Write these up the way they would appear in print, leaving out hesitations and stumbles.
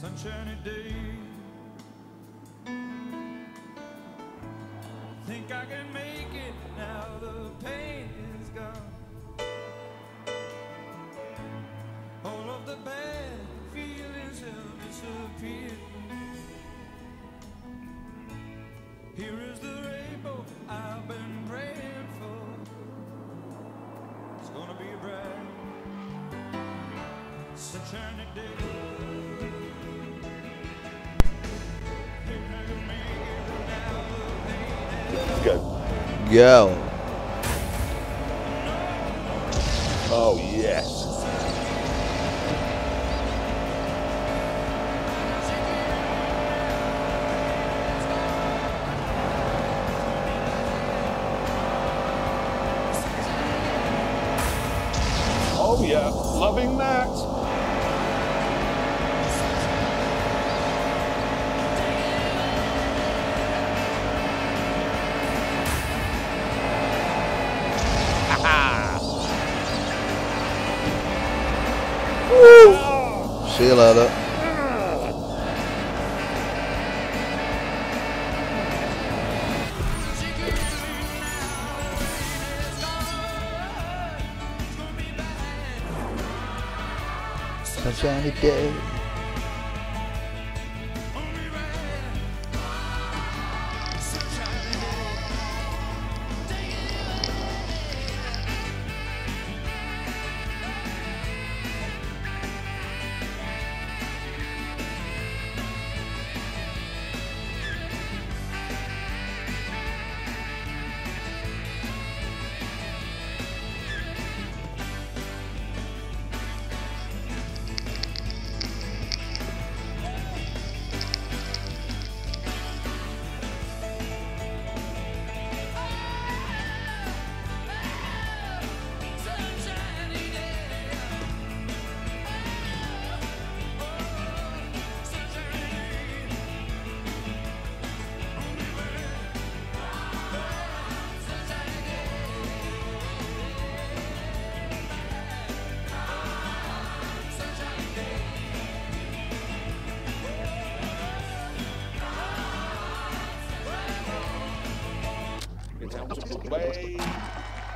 sunshiny day. Think I can make it now the pain is gone. All of the bad feelings have disappeared. Here is the rainbow I've been praying for. It's gonna be a bright sunshiny day. Let's go. Go. Oh, yes. Oh, yeah. Loving that. See you later. Sunshiny day.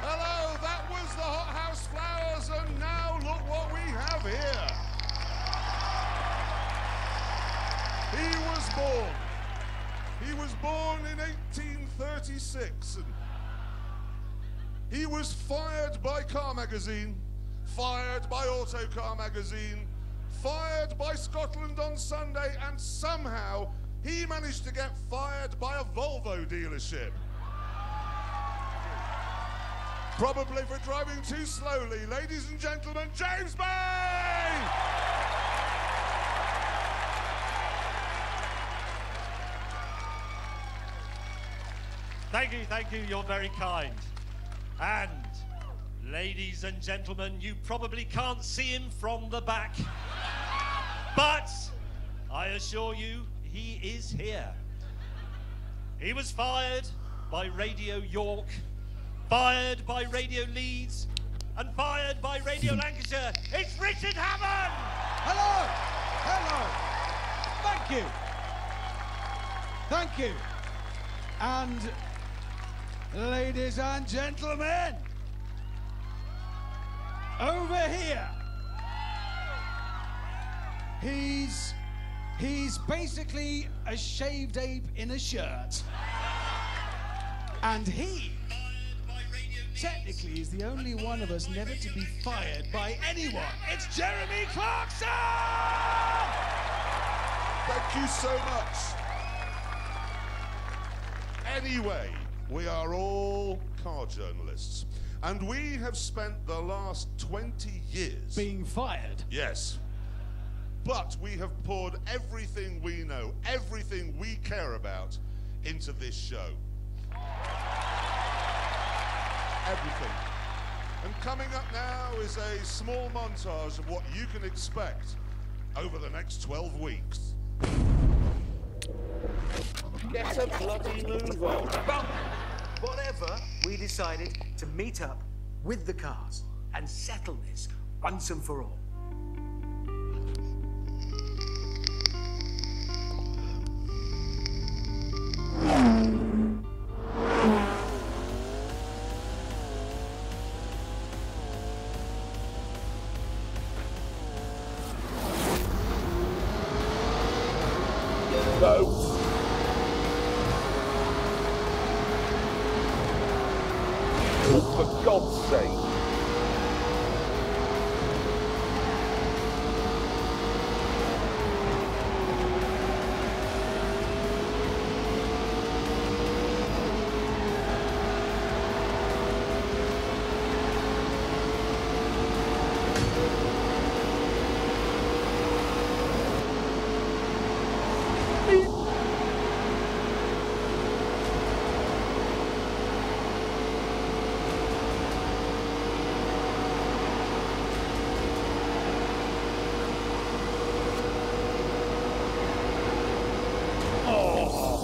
Hello, that was the Hot House Flowers, and now look what we have here. He was born in 1836, and he was fired by Car Magazine, fired by Autocar Magazine, fired by Scotland on Sunday, and somehow he managed to get fired by a Volvo dealership. Probably for driving too slowly. Ladies and gentlemen, James Bay! Thank you, you're very kind. And, ladies and gentlemen, you probably can't see him from the back, but I assure you, he is here. He was fired by Radio York, fired by Radio Leeds, and fired by Radio Lancashire. It's Richard Hammond! Hello! Hello! Thank you! Thank you! And, ladies and gentlemen, over here, he's basically a shaved ape in a shirt. And he technically is the only one of us never to be fired by anyone. It's Jeremy Clarkson! Thank you so much. Anyway, we are all car journalists, and we have spent the last 20 years being fired. Yes. But we have poured everything we know, everything we care about, into this show. Everything. And coming up now is a small montage of what you can expect over the next 12 weeks. Get a bloody move on. But whatever, we decided to meet up with the cars and settle this once and for all. go. Oh, for God's sake.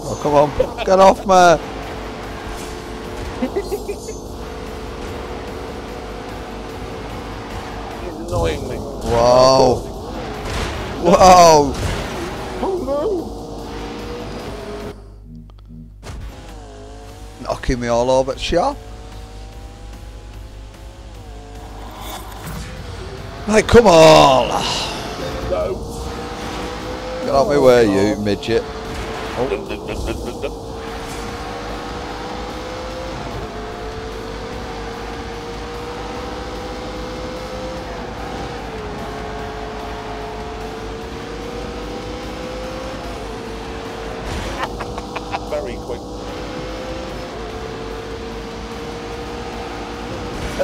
Oh, come on, get off me. He's annoying me. Wow. Wow. Oh no. Knocking me all over the shop. Right, come on. No. Get out my way, you midget. Very quick.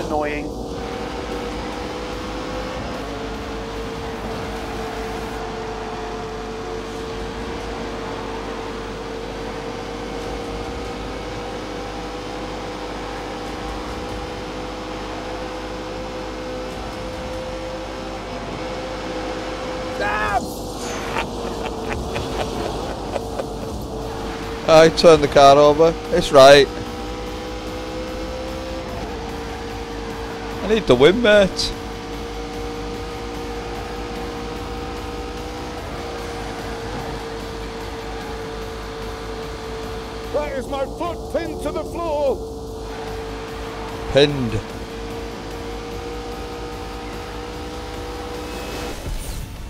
Annoying. I turned the car over. It's right. I need the win, mate. That is my foot pinned to the floor. Pinned.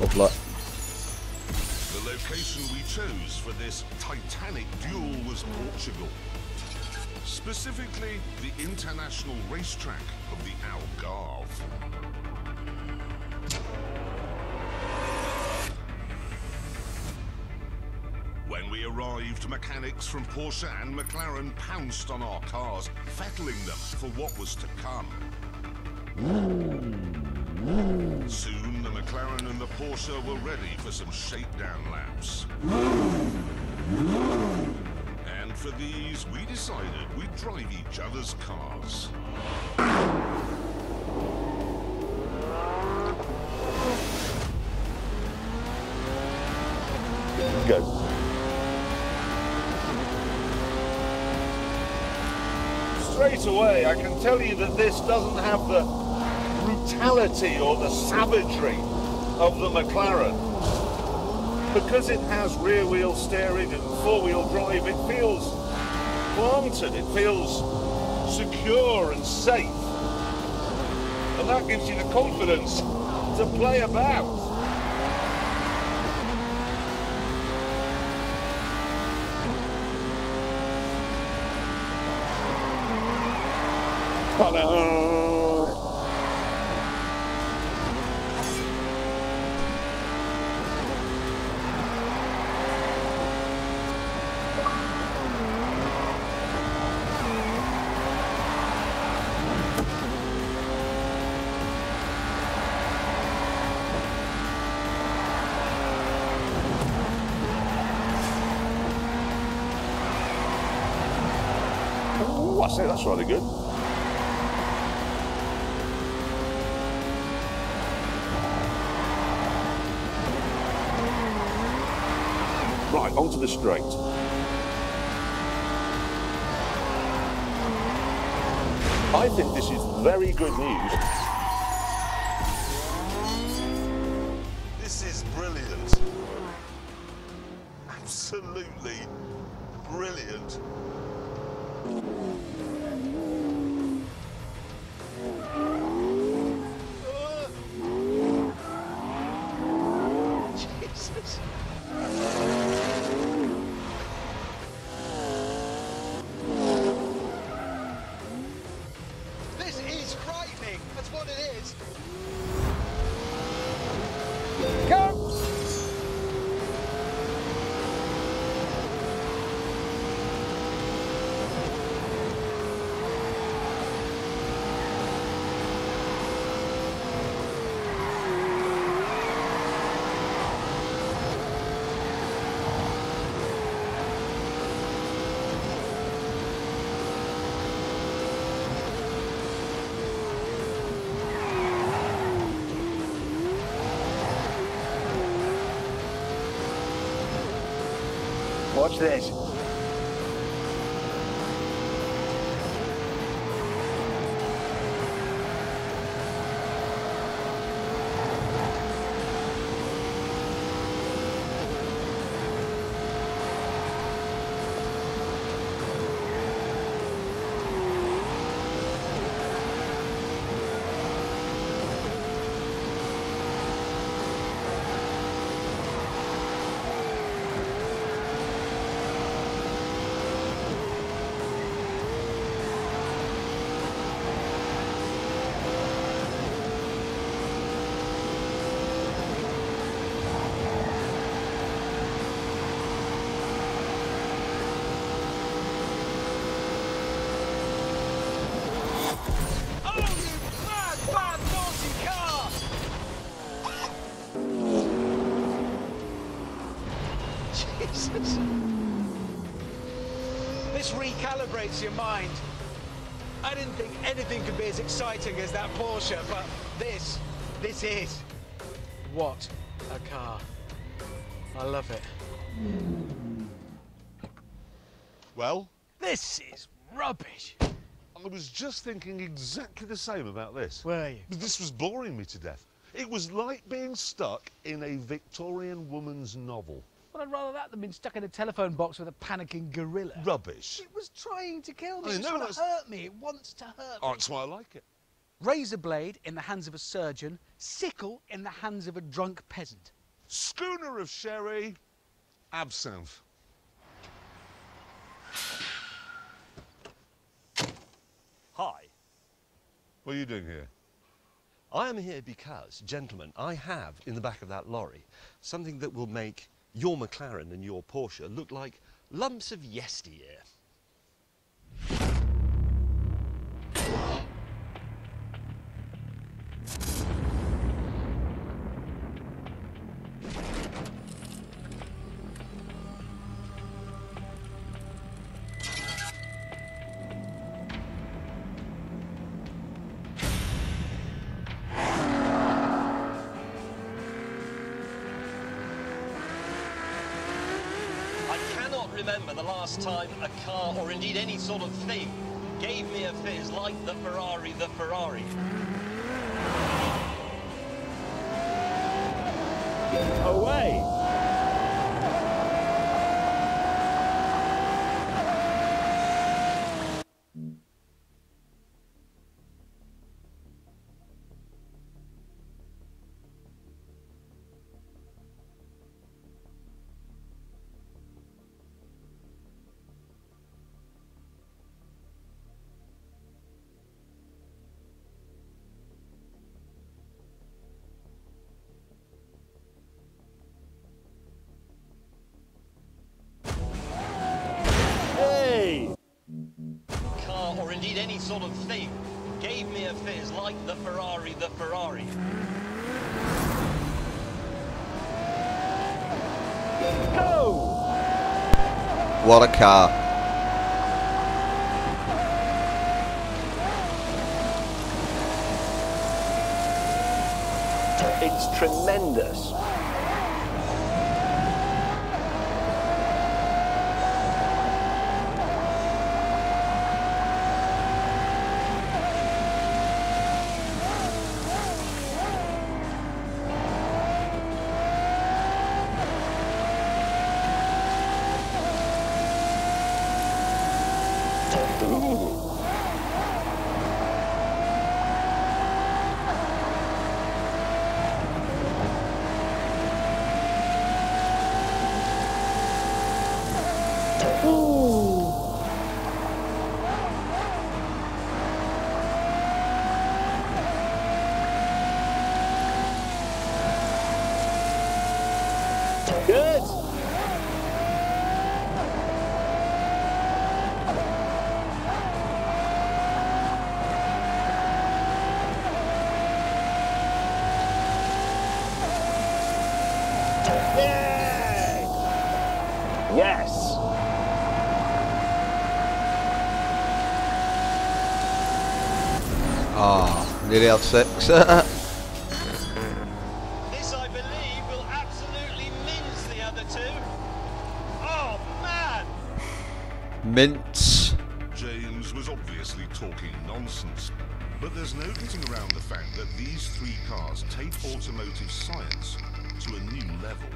Lovely. The location we chose for this titanic duel was Portugal. Specifically, the international racetrack of the Algarve. When we arrived, mechanics from Porsche and McLaren pounced on our cars, fettling them for what was to come. Soon, the McLaren and the Porsche were ready for some shakedown laps. And for these, we decided we'd drive each other's cars. Go. Straight away, I can tell you that this doesn't have the brutality or the savagery of the McLaren. Because it has rear-wheel steering and four-wheel drive, it feels planted, it feels secure and safe. And that gives you the confidence to play about. Ooh, I say that's rather good. Right, onto the straight. I think this is very good news. This is brilliant. Absolutely brilliant. Jesus. Watch this. Jesus. This recalibrates your mind. I didn't think anything could be as exciting as that Porsche, but this is. What a car. I love it. Well, This is rubbish. I was just thinking exactly the same about this. Were you? But this was boring me to death. It was like being stuck in a Victorian woman's novel. Well, I'd rather that than being stuck in a telephone box with a panicking gorilla. Rubbish. It was trying to kill me. I It was know, trying that's- to hurt me. It wants to hurt me. Oh, that's why I like it. Razor blade in the hands of a surgeon, sickle in the hands of a drunk peasant. Schooner of sherry, absinthe. Hi. What are you doing here? I am here because, gentlemen, I have in the back of that lorry something that will make your McLaren and your Porsche look like lumps of yesteryear. I cannot remember the last time a car, or indeed any sort of thing, gave me a fizz like the Ferrari. Away! Hey! Car, or indeed any sort of thing, gave me a fizz like the Ferrari. Go! What a car. It's tremendous. Good. Yay! Yes. Oh, nearly had 6. This, I believe, will absolutely mince the other two. Oh, man! Mints. James was obviously talking nonsense, but there's no getting around the fact that these three cars take automotive science to a new level.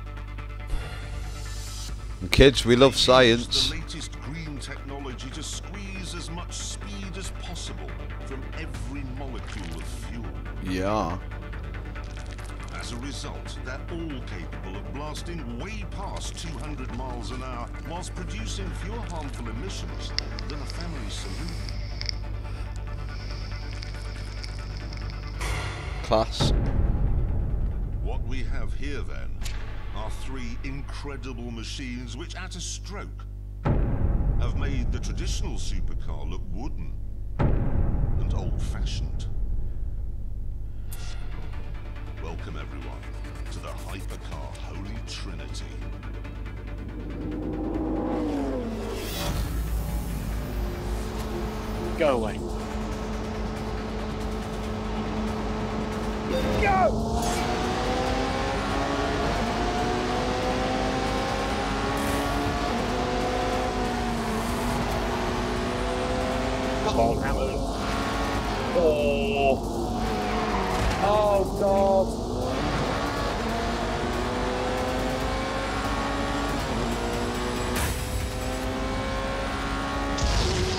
And kids, we love They use science. the latest green technology to squeeze as much speed as possible from every molecule of fuel. Yeah. As a result, they're all capable of blasting way past 200 miles an hour whilst producing fewer harmful emissions than a family saloon. Class. What we have here then are three incredible machines which at a stroke have made the traditional supercar look wooden and old-fashioned. Welcome everyone to the Hypercar Holy Trinity. Go away. Go! Come on, Hammond. Oh. Oh, God.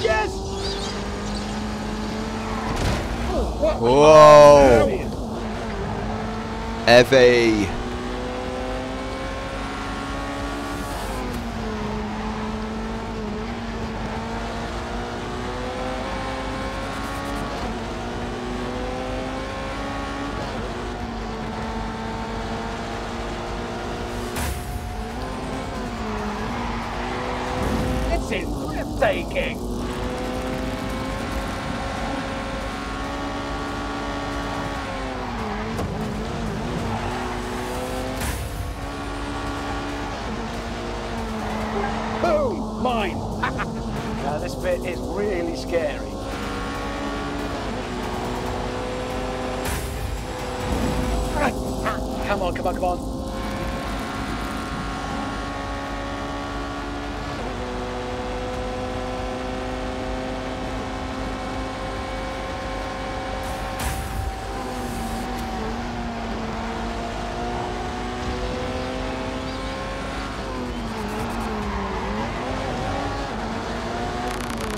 Yes! Oh, what? Whoa. Evie. This is breathtaking. Boom! Mine. Now this bit is really scary. Come on, come on, come on.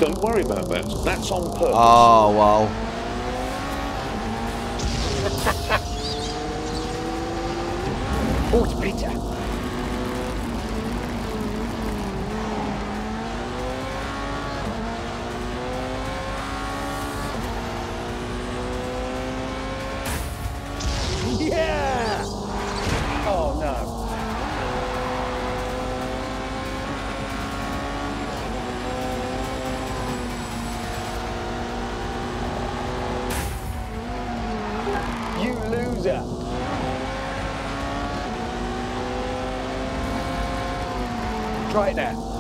Don't worry about that. That's on purpose. Oh, wow. Oh, it's Peter. Yeah! Oh, no. You loser. Try it now.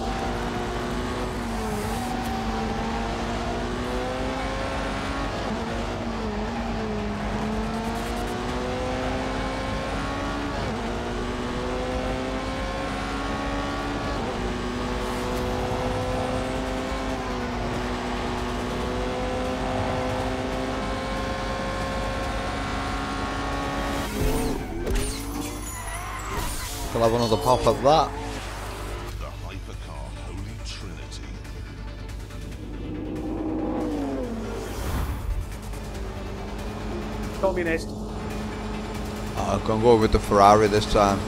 We'll have another pop at that. The Hypercar Holy Trinity. Communist. I'm gonna go with the Ferrari this time.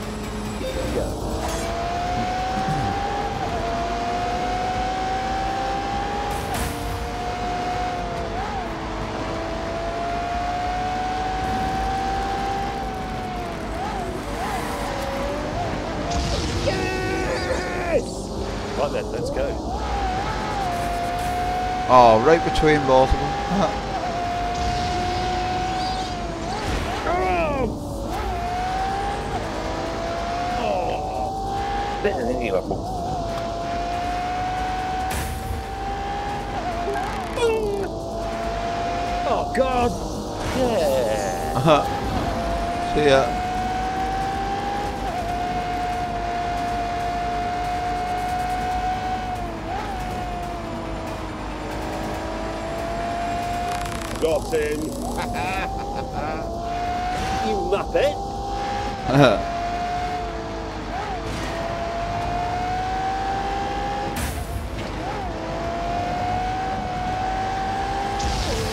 Right then, let's go. Oh, right between both of them. Oh, God. Yeah. See ya. got him. You muppet.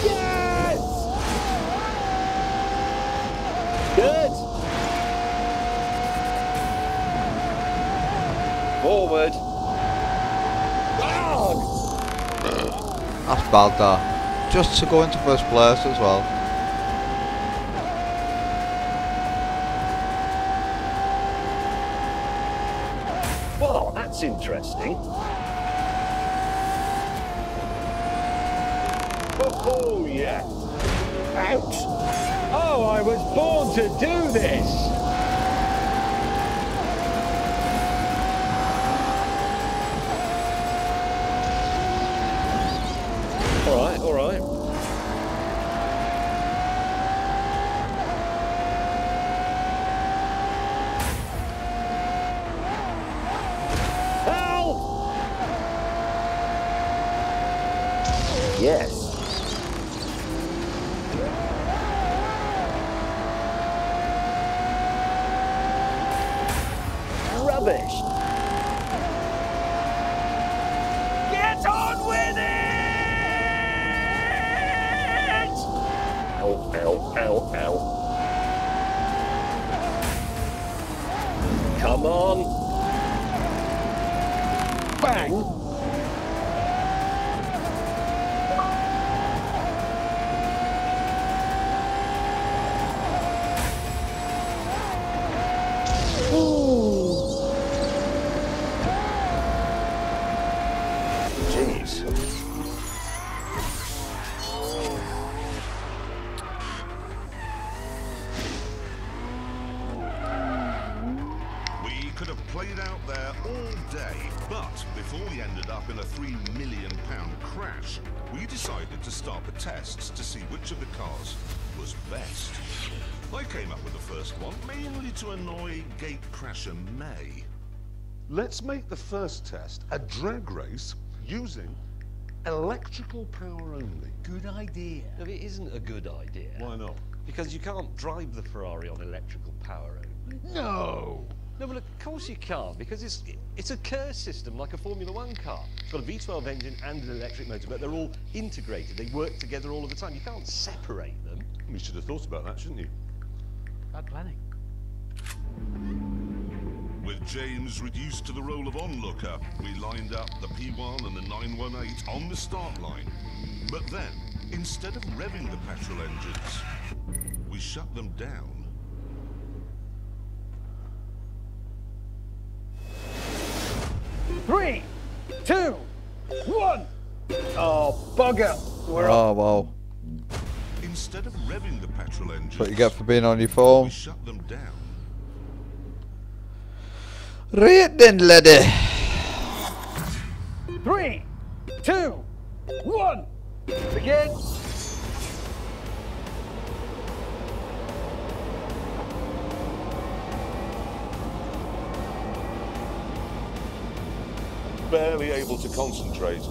Yes! Good. Forward. That's bad, that. Just to go into first place as well. Well, that's interesting. Oh, yeah. Ouch. Oh, I was born to do this. All right, all right. Help! Yes. Rubbish. Get on with it! Ow, ow, ow, ow. Come on. Bang. Jeez. We could have played out there all day, but before we ended up in a £3 million crash, we decided to start the tests to see which of the cars was best. I came up with the first one, mainly to annoy Gatecrasher May. Let's make the first test a drag race using electrical power only. Good idea. No, it isn't a good idea. Why not? Because you can't drive the Ferrari on electrical power only. No. No, well, of course you can't, because it's a Kerr system like a Formula One car. It's got a V12 engine and an electric motor, but they're all integrated. They work together all of the time. You can't separate them. You should have thought about that, shouldn't you? Bad planning. With James reduced to the role of onlooker, we lined up the P1 and the 918 on the start line. But then, instead of revving the petrol engines, we shut them down. Three, two, one. Oh, bugger. We're Oh, wow. Instead of revving the petrol engines, That's what you get for being on your phone. we shut them down. Right then, lady. 3, 2, 1. Begin. Barely able to concentrate.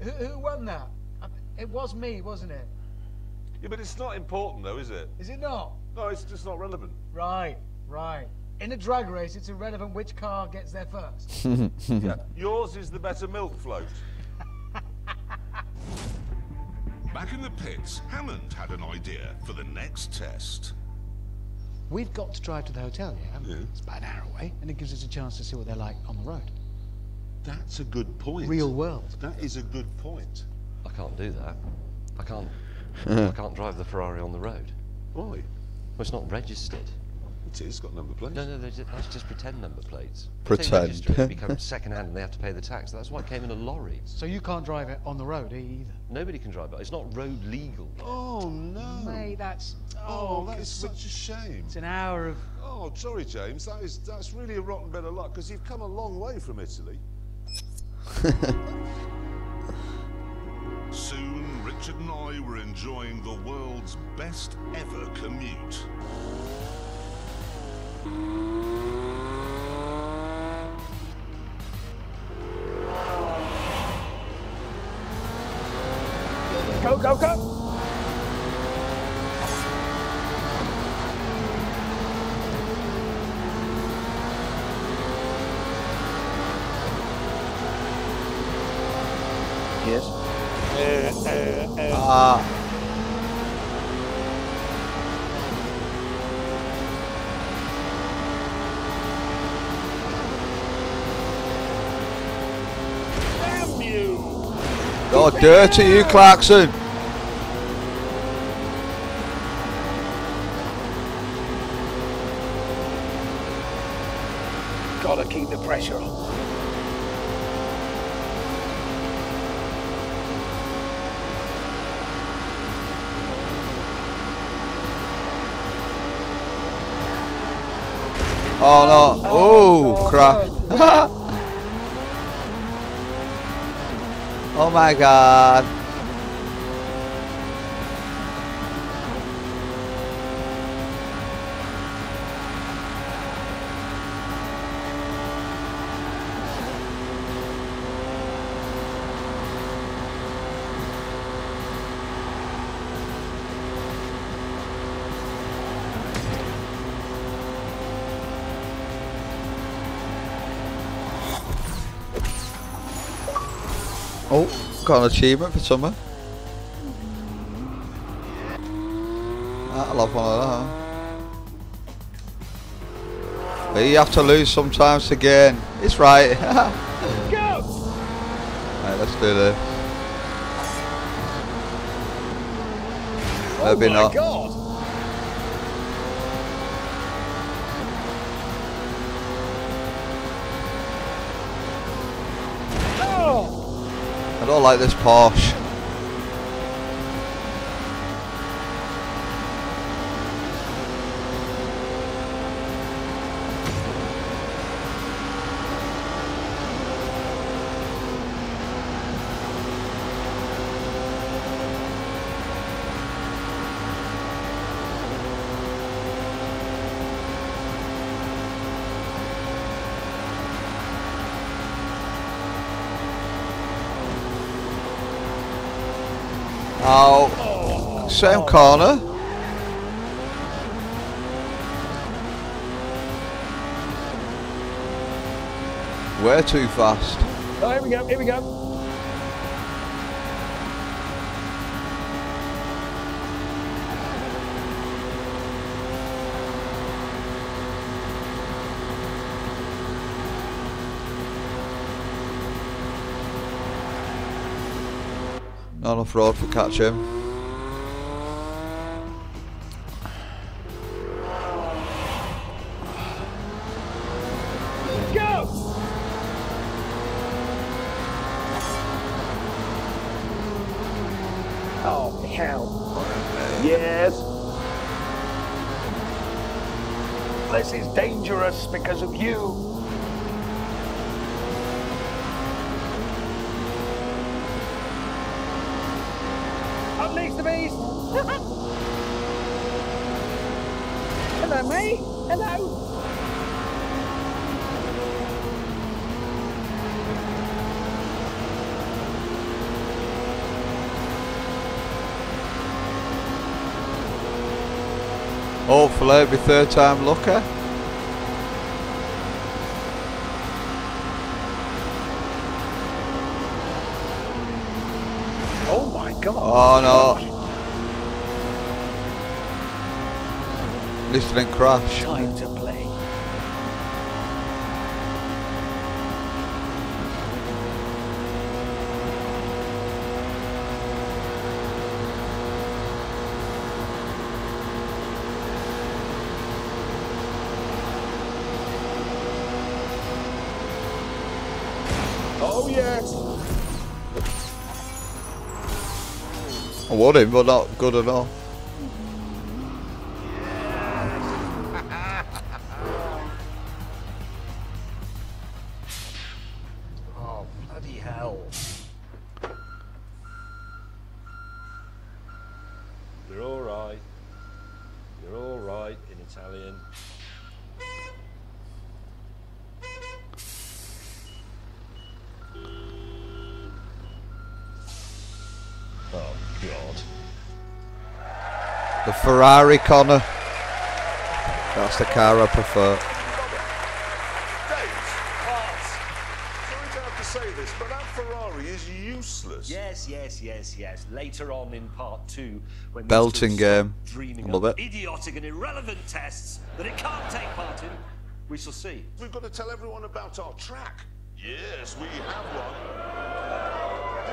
Who won that? It was me, wasn't it? Yeah, but it's not important though, is it? Is it not? No, it's just not relevant. Right, right. In a drag race, it's irrelevant which car gets there first. Yeah, yours is the better milk float. Back in the pits, Hammond had an idea for the next test. We've got to drive to the hotel, yeah? Yeah. It's about an hour away, and it gives us a chance to see what they're like on the road. That's a good point. Real world. That is a good point. I can't do that. I can't drive the Ferrari on the road. Why? Well, it's not registered. It is, got number plates. No, that's just pretend number plates. If Pretend. they register it, it becomes second-hand and they have to pay the tax. That's why it came in a lorry. So you can't drive it on the road either? Nobody can drive it. It's not road legal. Oh, no. Mate, that's... Oh, that is such a shame. It's an hour of... Oh, sorry, James. That's really a rotten bit of luck, because you've come a long way from Italy. Soon, Richard and I were enjoying the world's best ever commute. Go, go, go! Yes. Damn you! Oh, dirty you, Clarkson. Gotta keep the pressure on. Oh no. Oh, crap. Oh my god. Oh, got an achievement for someone. I'll have one of that. But you have to lose sometimes to gain. It's right. Go! Right, let's do this. Maybe Oh my not. God! Oh! I don't like this Porsche. Oh, same corner. Way too fast. Oh, here we go, here we go. Not enough road for catch him. Go! Oh, hell. Yes. This is dangerous because of you. Unleash the beast! Hello, mate. Hello. Hopefully it'll be third time lucky. Oh my God. Oh no. At least it didn't crash. Time to play. Oh yes. I want him, but not good enough. Oh bloody hell. You're all right. You're all right in Italian. The Ferrari, Connor. That's the car I prefer. Sorry to have to say this, but that Ferrari is useless. Yes. Later on in part 2, when Belting these two game. stop dreaming I love up it. idiotic and irrelevant tests that it can't take part in, we shall see. We've got to tell everyone about our track. Yes, we have one.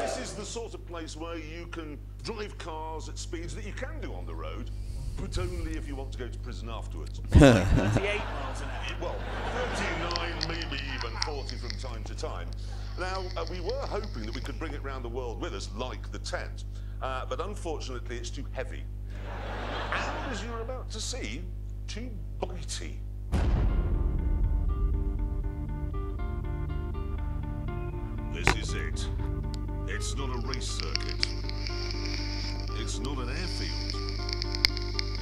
This is the sort of place where you can drive cars at speeds that you can do on the road, but only if you want to go to prison afterwards. 38 miles an hour. Well, 39, maybe even 40 from time to time. Now, we were hoping that we could bring it round the world with us, like the tent, but unfortunately it's too heavy. And as you're about to see, too bitey. This is it. It's not a race circuit. It's not an airfield.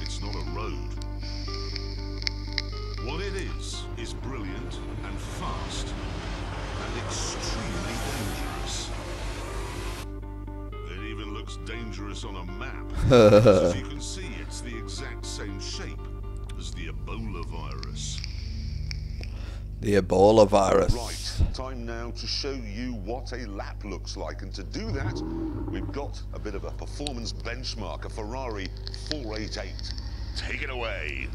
It's not a road. What it is brilliant and fast and extremely dangerous. It even looks dangerous on a map. As you can see, it's the exact same shape as the Ebola virus. The Ebola virus. Right, time now to show you what a lap looks like, and to do that, we've got a bit of a performance benchmark, a Ferrari 488. Take it away.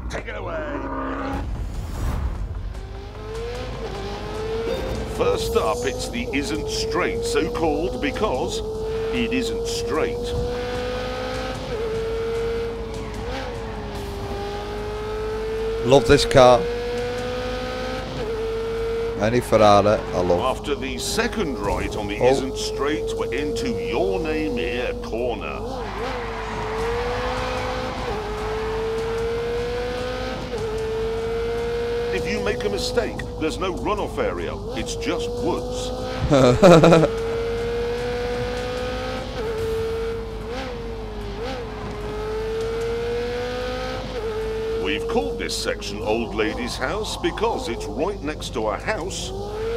Take it away. First up, it's the isn't straight, so called because it isn't straight. Love this car. Any Ferrari, I love. After the second right on the isn't straight, we're into Your Name Here corner. If you make a mistake, there's no runoff area. It's just woods. We've called this section Old Lady's House because it's right next to a house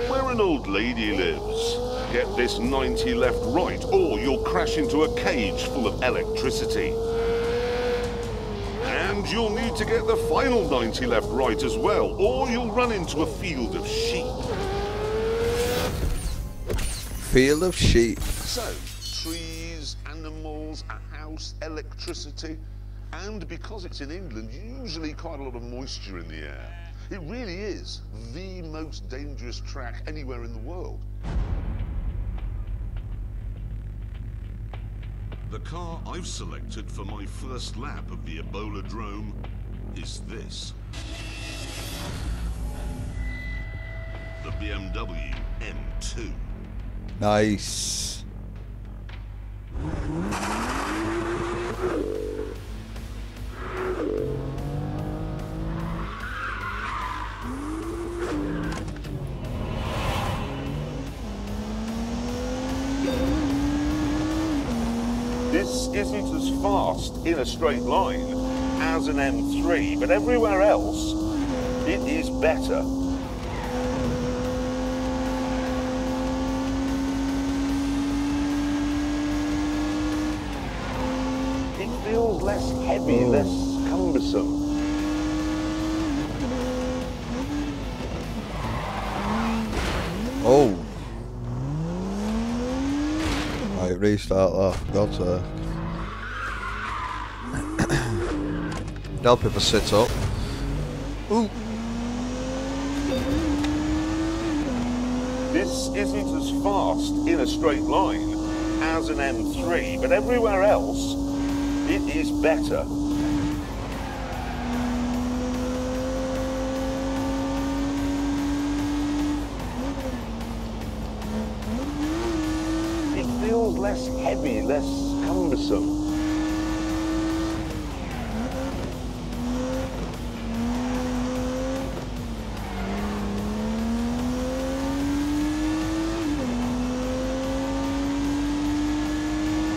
where an old lady lives. Get this 90 left right, or you'll crash into a cage full of electricity. And you'll need to get the final 90 left right as well, or you'll run into a field of sheep. Field of sheep. So, trees, animals, a house, electricity, and because it's in England, usually quite a lot of moisture in the air. It really is the most dangerous track anywhere in the world. The car I've selected for my first lap of the Ebola Drome is this. The BMW M2. Nice. This isn't as fast in a straight line as an M3, but everywhere else, it is better. It feels less heavy, less cumbersome. Oh. Right, restart that. God's sake. Help if I sit up. Ooh. This isn't as fast in a straight line as an M3, but everywhere else, it is better. It feels less heavy, less cumbersome.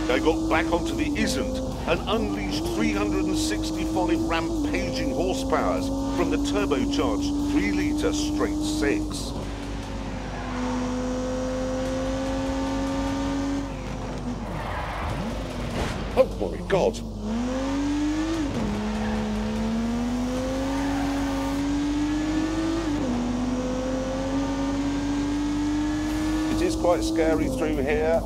I got back onto the isn't and unleashed 365 rampaging horsepowers from the turbocharged 3-litre straight 6. Oh my God. It is quite scary through here.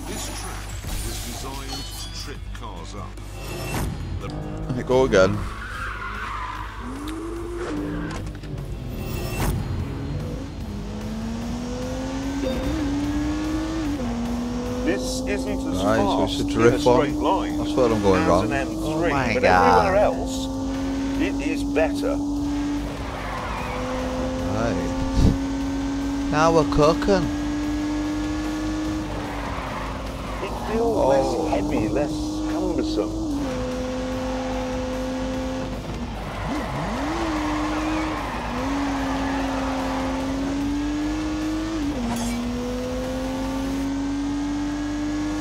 This track was designed to trip cars up. Let me go again. This isn't as Right, so fast it's a in a drift straight one. line That's where I'm going as wrong. an M3, Oh my but God. everywhere else, it is better. Right. Now we're cooking. It feels less heavy, less cumbersome.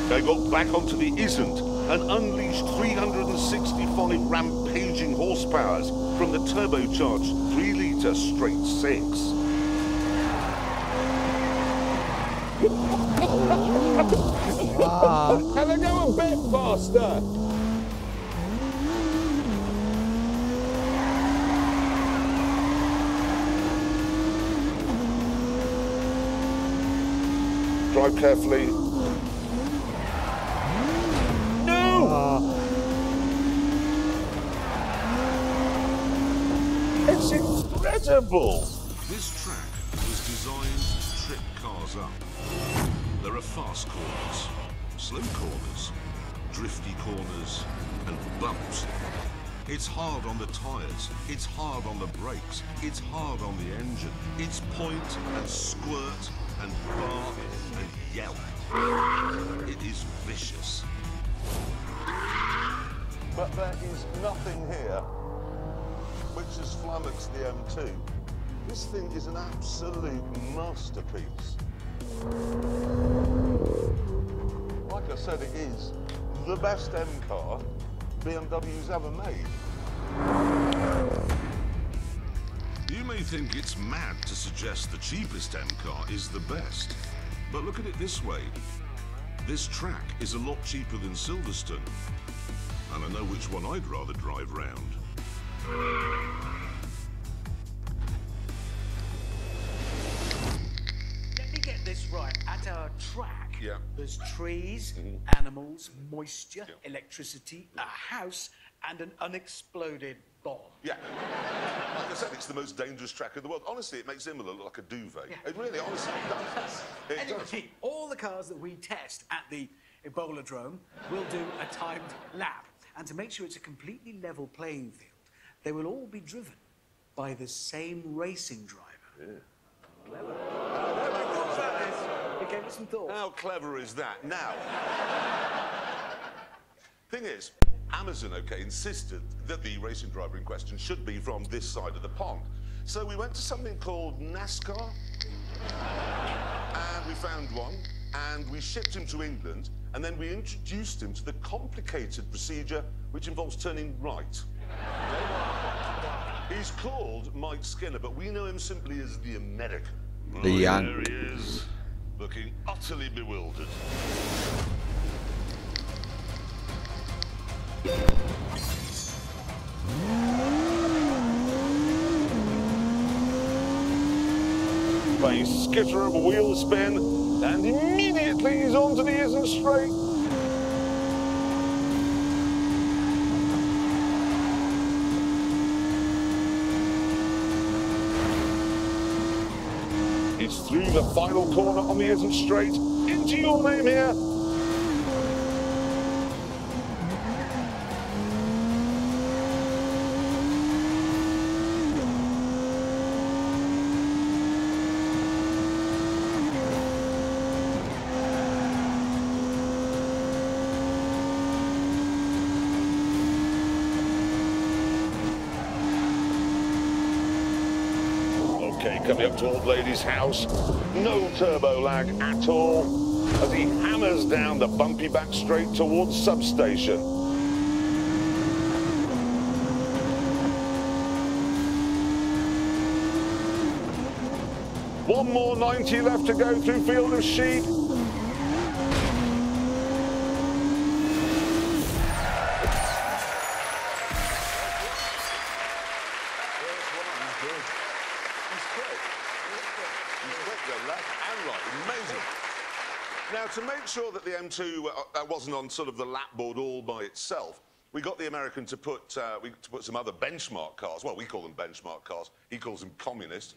They got back onto the isn't and unleashed 365 rampaging horsepowers from the turbocharged 3-litre straight 6. Wow. Can I go a bit faster? Drive carefully. It's incredible! This track was designed to trip cars up. There are fast corners, slow corners, drifty corners, and bumps. It's hard on the tyres, it's hard on the brakes, it's hard on the engine. It's point and squirt and bark and yelp. It is vicious. But there is nothing here which has flummoxed the M2. This thing is an absolute masterpiece. Like I said, it is the best M car BMW's ever made. You may think it's mad to suggest the cheapest M car is the best, but look at it this way. This track is a lot cheaper than Silverstone, and I know which one I'd rather drive round. Let me get this right. At our track, Yeah. there's trees, animals, moisture, electricity, a house, and an unexploded bomb. Yeah. Like I said, it's the most dangerous track in the world. Honestly, it makes Imola look like a duvet. Yeah. It really, honestly, does. It Anyway, does. all the cars that we test at the Ebola-drome will do a timed lap. And to make sure it's a completely level playing field, they will all be driven by the same racing driver. Yeah. Clever. It gave it some thought. How clever is that? Now, thing is, Amazon, okay, insisted that the racing driver in question should be from this side of the pond. So we went to something called NASCAR, and we found one, and we shipped him to England, and then we introduced him to the complicated procedure which involves turning right. He's called Mike Skinner, but we know him simply as the American. The Yan. There he is, looking utterly bewildered. By a skitter of a wheel spin, and immediately he's onto the isn't straight. It's through the final corner on the isn't straight, into your name here. Okay, coming up to Old Lady's house. No turbo lag at all as he hammers down the bumpy back straight towards substation. One more 90 left to go through Field of Sheep. Now, to make sure that the M2 wasn't on sort of the lap board all by itself, we got the American to put some other benchmark cars, well, we call them benchmark cars, he calls them communist,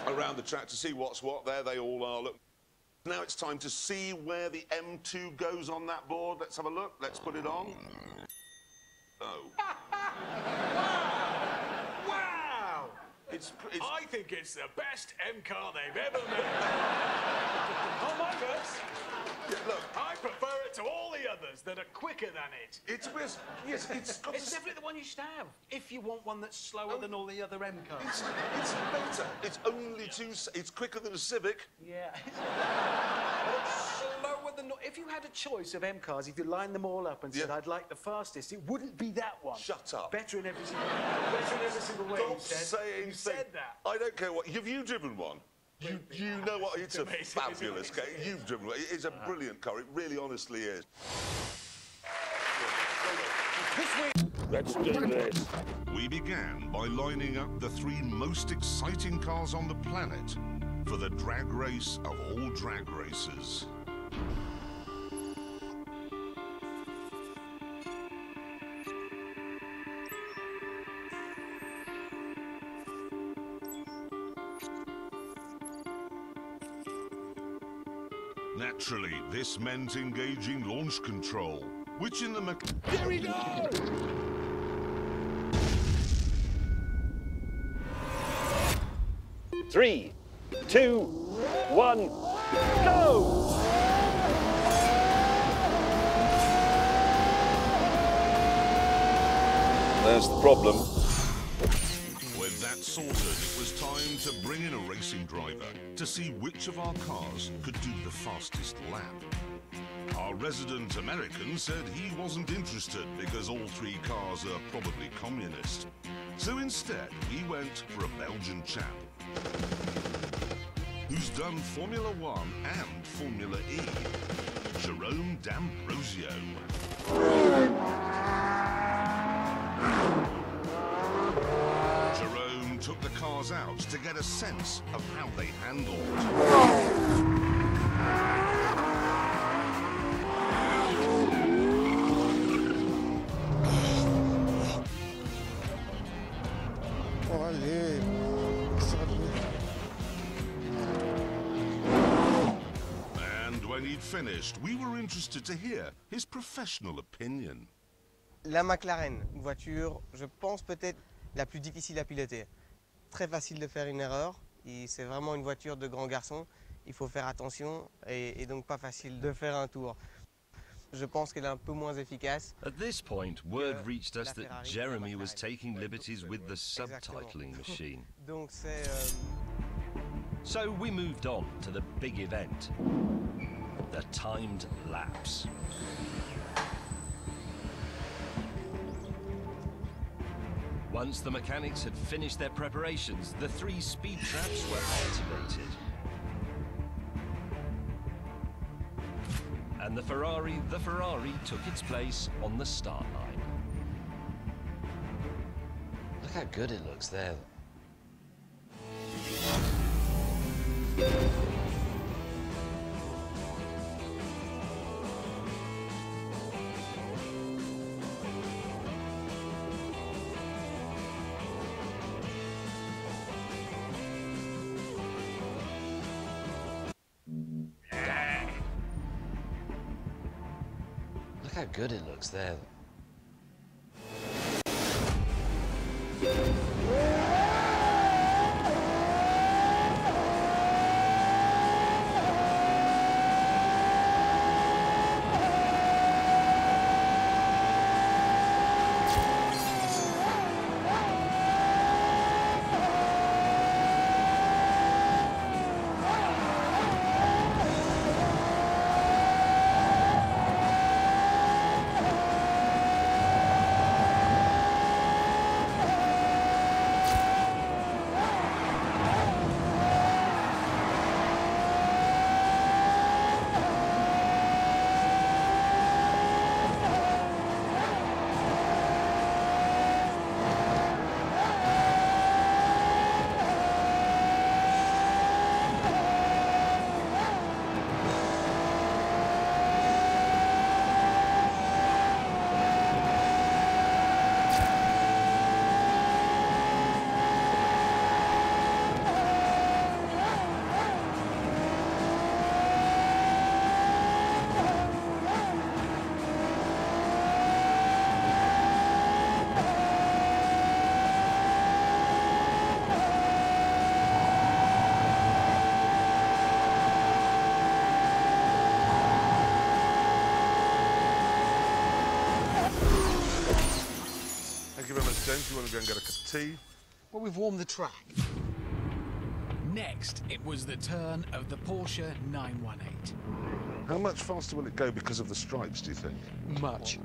around the track to see what's what. There they all are. Look. Now it's time to see where the M2 goes on that board. Let's have a look. Let's put it on. Oh. Wow! It's I think it's the best M car they've ever made. Oh my goodness! Yeah, look. I prefer it to all the others that are quicker than it. It's definitely the one you should have if you want one that's slower than all the other M cars. It's better. It's only it's quicker than a Civic. Yeah. But it's slower than... If you had a choice of M cars, if you lined them all up and said, I'd like the fastest, it wouldn't be that one. Shut up. Better in every single way. Stop saying you said that. I don't care what... Have you driven one? You know what? It's a fabulous car. You've driven one. It's a brilliant car. It really, honestly is. Let's do this. We began by lining up the 3 most exciting cars on the planet for the drag race of all drag races. Naturally, this meant engaging launch control, which in the Here we go! Three, 2, 1, go! There's the problem. With that sorted, it was time to bring in a racing driver to see which of our cars could do the fastest lap. Our resident American said he wasn't interested because all 3 cars are probably communist. So instead, we went for a Belgian chap who's done Formula 1 and Formula E, Jerome D'Ambrosio. Jerome took the cars out to get a sense of how they handled. And when he'd finished, we were interested to hear his professional opinion. La McLaren, une voiture, je pense peut-être la plus difficile à piloter. Très facile de faire une erreur, c'est vraiment une voiture de grand garçon. Il faut faire attention et donc pas facile de faire un tour. Je pense qu'elle est un peu moins efficace. At this point, word reached us that Jeremy was taking liberties with the subtitling machine. Donc c'est... So we moved on to the big event, the timed laps. Once the mechanics had finished their preparations, the 3 speed traps were activated. And the Ferrari took its place on the start line. Look how good it looks there. Look how good it looks there. James, you want to go and get a cup of tea? Well, we've warmed the track. Next, it was the turn of the Porsche 918. How much faster will it go because of the stripes, do you think? Much.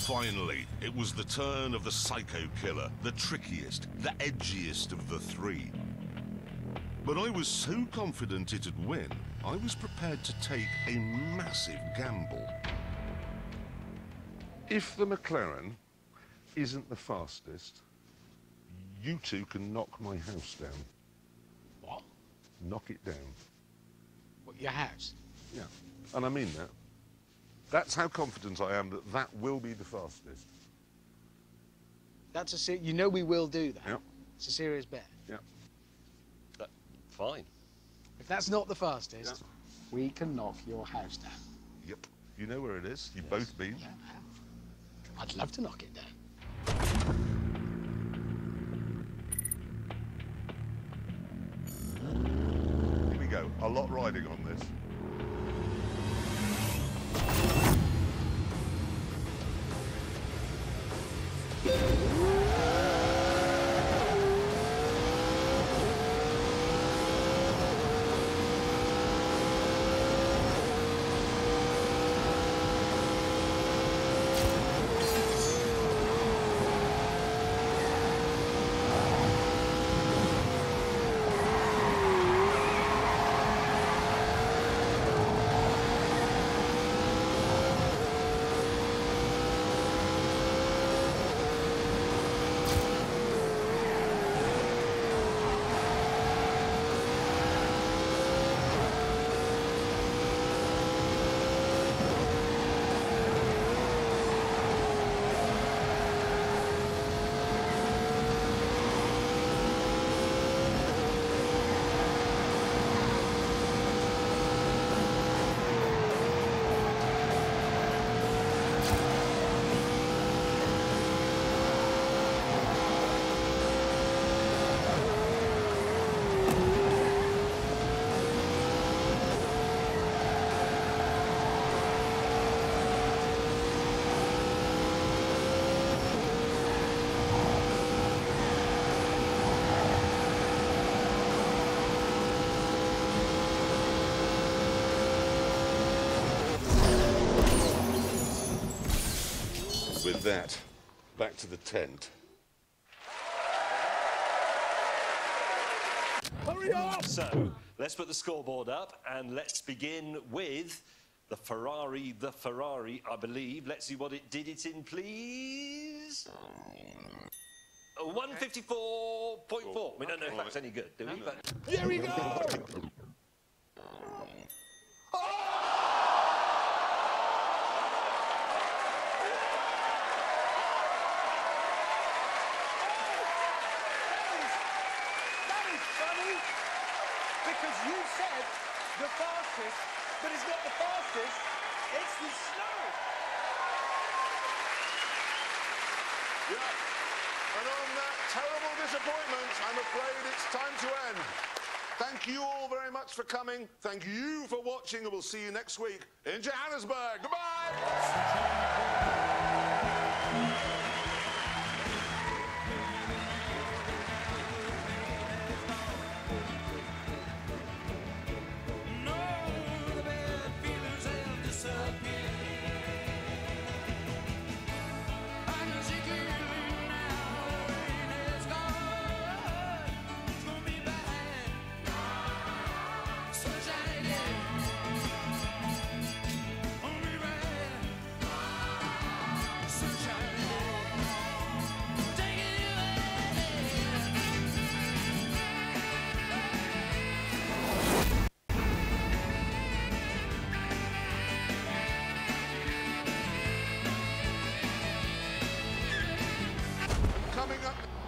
Finally, it was the turn of the psycho killer, the trickiest, the edgiest of the three. But I was so confident it'd win, I was prepared to take a massive gamble. If the McLaren isn't the fastest, you two can knock my house down. What? Knock it down. What, your house? Yeah, and I mean that. That's how confident I am that that will be the fastest. That's a you know we will do that. Yeah. It's a serious bet. Yeah. Fine. If that's not the fastest, we can knock your house down. Yep. You know where it is. You've both been. Yeah. I'd love to knock it down. Here we go. A lot riding on this. With that, back to the tent. Hurry up! So, let's put the scoreboard up and let's begin with the Ferrari, I believe. Let's see what it did it in, please. 154.4. We don't know if that's any good, do we? But here we go! Because you said fastest, but it's not the fastest, it's the slowest. Yeah. And on that terrible disappointment, I'm afraid it's time to end. Thank you all very much for coming. Thank you for watching, and we'll see you next week in Johannesburg. Goodbye! Coming up.